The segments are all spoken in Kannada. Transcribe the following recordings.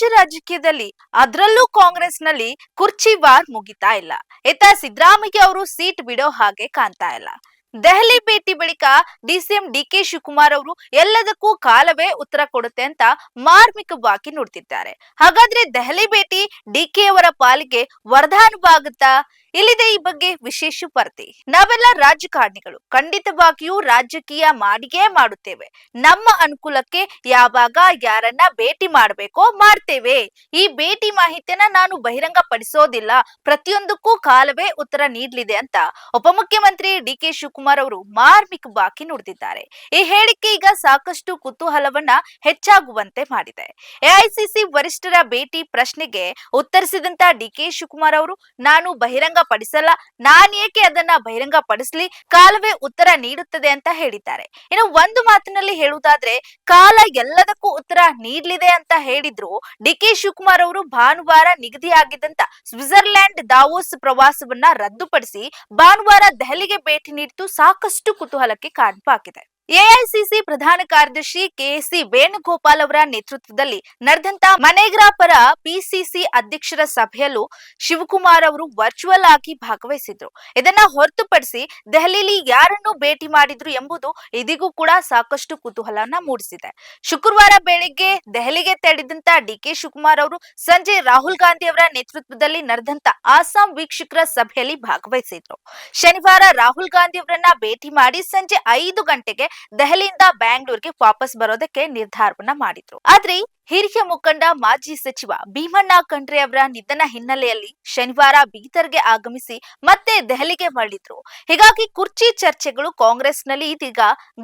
ರಾಜ್ಯ ರಾಜಕೀಯದಲ್ಲಿ ಅದರಲ್ಲೂ ಕಾಂಗ್ರೆಸ್ನಲ್ಲಿ ಕುರ್ಚಿ ವಾರ್ ಮುಗಿತಾ ಇಲ್ಲ. ಇತ್ತ ಸಿದ್ದರಾಮಯ್ಯ ಅವರು ಸೀಟ್ ಬಿಡೋ ಹಾಗೆ ಕಾಣ್ತಾ ಇಲ್ಲ. ದೆಹಲಿ ಭೇಟಿ ಬಳಿಕ ಡಿಸಿಎಂ ಡಿಕೆ ಶಿವಕುಮಾರ್ ಅವರು ಎಲ್ಲದಕ್ಕೂ ಕಾಲವೇ ಉತ್ತರ ಕೊಡುತ್ತೆ ಅಂತ ಮಾರ್ಮಿಕವಾಗಿ ನುಡಿದಿದ್ದಾರೆ. ಹಾಗಾದ್ರೆ ದೆಹಲಿ ಭೇಟಿ ಡಿಕೆ ಅವರ ಪಾಲಿಗೆ ವರದಾನವಾಗುತ್ತಾ? ಇಲ್ಲಿದೆ ಈ ಬಗ್ಗೆ ವಿಶೇಷ ವರದಿ. ನಾವೆಲ್ಲ ರಾಜಕಾರಣಿಗಳು, ಖಂಡಿತವಾಗಿಯೂ ರಾಜಕೀಯ ಮಾಡಿಯೇ ಮಾಡುತ್ತೇವೆ. ನಮ್ಮ ಅನುಕೂಲಕ್ಕೆ ಯಾವಾಗ ಯಾರನ್ನ ಭೇಟಿ ಮಾಡಬೇಕೋ ಮಾಡ್ತೇವೆ. ಈ ಭೇಟಿ ಮಾಹಿತಿಯನ್ನ ನಾನು ಬಹಿರಂಗ ಪಡಿಸೋದಿಲ್ಲ, ಪ್ರತಿಯೊಂದಕ್ಕೂ ಕಾಲವೇ ಉತ್ತರ ನೀಡಲಿದೆ ಅಂತ ಉಪಮುಖ್ಯಮಂತ್ರಿ ಡಿಕೆ ಶಿವಕುಮಾರ್ ಅವರು ಮಾರ್ಮಿಕವಾಗಿ ನುಡಿದಿದ್ದಾರೆ. ಈ ಹೇಳಿಕೆ ಈಗ ಸಾಕಷ್ಟು ಕುತೂಹಲವನ್ನ ಹೆಚ್ಚಾಗುವಂತೆ ಮಾಡಿದೆ. ಎಐಸಿಸಿ ವರಿಷ್ಠರ ಭೇಟಿ ಪ್ರಶ್ನೆಗೆ ಉತ್ತರಿಸಿದಂತ ಡಿಕೆ ಶಿವಕುಮಾರ್ ಅವರು, ನಾನು ಬಹಿರಂಗ ಪಡಿಸಲ್ಲ, ನಾನೇಕೆ ಅದನ್ನ ಬಹಿರಂಗ ಪಡಿಸಲಿ, ಕಾಲವೇ ಉತ್ತರ ನೀಡುತ್ತದೆ ಅಂತ ಹೇಳಿದ್ದಾರೆ. ಇನ್ನು ಒಂದು ಮಾತಿನಲ್ಲಿ ಹೇಳುವುದಾದ್ರೆ, ಕಾಲ ಎಲ್ಲದಕ್ಕೂ ಉತ್ತರ ನೀಡಲಿದೆ ಅಂತ ಹೇಳಿದ್ರು ಡಿಕೆ ಶಿವಕುಮಾರ್ ಅವರು ಭಾನುವಾರ ನಿಗದಿಯಾಗಿದ್ದಂತ ಸ್ವಿಟ್ಜರ್ಲೆಂಡ್ ದಾವೋಸ್ ಪ್ರವಾಸವನ್ನ ರದ್ದುಪಡಿಸಿ ಭಾನುವಾರ ದೆಹಲಿಗೆ ಭೇಟಿ ನೀಡಿದ್ದು ಸಾಕಷ್ಟು ಕುತೂಹಲಕ್ಕೆ ಕಾರಣವಾಗಿದೆ. ಎಐಸಿಸಿ ಪ್ರಧಾನ ಕಾರ್ಯದರ್ಶಿ ಕೆಸಿ ವೇಣುಗೋಪಾಲ್ ಅವರ ನೇತೃತ್ವದಲ್ಲಿ ನಡೆದಂತ ಮನೆಗ್ರಾ ಪರ ಪಿಸಿಸಿ ಅಧ್ಯಕ್ಷರ ಸಭೆಯಲ್ಲೂ ಶಿವಕುಮಾರ್ ಅವರು ವರ್ಚುವಲ್ ಆಗಿ ಭಾಗವಹಿಸಿದ್ರು. ಇದನ್ನ ಹೊರತುಪಡಿಸಿ ದೆಹಲಿಯಲ್ಲಿ ಯಾರನ್ನು ಭೇಟಿ ಮಾಡಿದ್ರು ಎಂಬುದು ಇದೀಗೂ ಕೂಡ ಸಾಕಷ್ಟು ಕುತೂಹಲನ ಮೂಡಿಸಿದೆ. ಶುಕ್ರವಾರ ಬೆಳಿಗ್ಗೆ ದೆಹಲಿಗೆ ತೆರಳಿದಂತ ಡಿಕೆ ಶಿವಕುಮಾರ್ ಅವರು ಸಂಜೆ ರಾಹುಲ್ ಗಾಂಧಿ ಅವರ ನೇತೃತ್ವದಲ್ಲಿ ನಡೆದಂತ ಆಸಾಂ ವೀಕ್ಷಕರ ಸಭೆಯಲ್ಲಿ ಭಾಗವಹಿಸಿದ್ರು. ಶನಿವಾರ ರಾಹುಲ್ ಗಾಂಧಿ ಅವರನ್ನ ಭೇಟಿ ಮಾಡಿ ಸಂಜೆ 5 ಗಂಟೆಗೆ ದೆಹಲಿಯಿಂದ ಬ್ಯಾಂಗ್ಳೂರ್ಗೆ ವಾಪಸ್ ಬರೋದಕ್ಕೆ ನಿರ್ಧಾರವನ್ನ ಮಾಡಿದ್ರು. ಆದ್ರೆ ಹಿರಿಯ ಮುಖಂಡ ಮಾಜಿ ಸಚಿವ ಭೀಮಣ್ಣ ಖಂಡ್ರೆ ಅವರ ನಿಧನ ಹಿನ್ನೆಲೆಯಲ್ಲಿ ಶನಿವಾರ ಬೀದರ್ಗೆ ಆಗಮಿಸಿ ಮತ್ತೆ ದೆಹಲಿಗೆ ಮರಳಿದ್ರು. ಹೀಗಾಗಿ ಕುರ್ಚಿ ಚರ್ಚೆಗಳು ಕಾಂಗ್ರೆಸ್ನಲ್ಲಿ ಇದೀಗ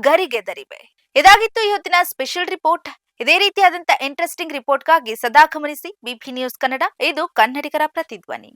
ಗರಿಗೆದರಿವೆ. ಇದಾಗಿತ್ತು ಇವತ್ತಿನ ಸ್ಪೆಷಲ್ ರಿಪೋರ್ಟ್. ಇದೇ ರೀತಿಯಾದಂತಹ ಇಂಟ್ರೆಸ್ಟಿಂಗ್ ರಿಪೋರ್ಟ್ಗಾಗಿ ಸದಾ ಗಮನಿಸಿ ಬಿಪಿ ನ್ಯೂಸ್ ಕನ್ನಡ. ಇದು ಕನ್ನಡಿಗರ ಪ್ರತಿಧ್ವನಿ.